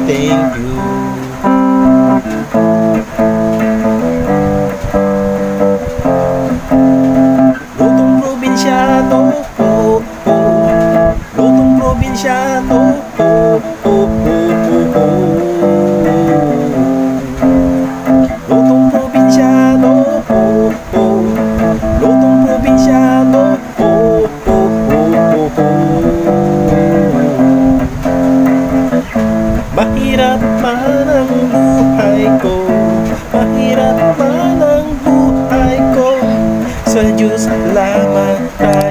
thank you. Lutong probinsyano, oh, oh. Lutong probinsyano, oh, oh, oh, oh, oh. Lutong probinsyano, oh, oh. Lutong probinsyano, oh, oh, oh, oh, oh. Mahirap man ang buhay ko, mahirap man ang buhay ko, sa Diyos lamang tayo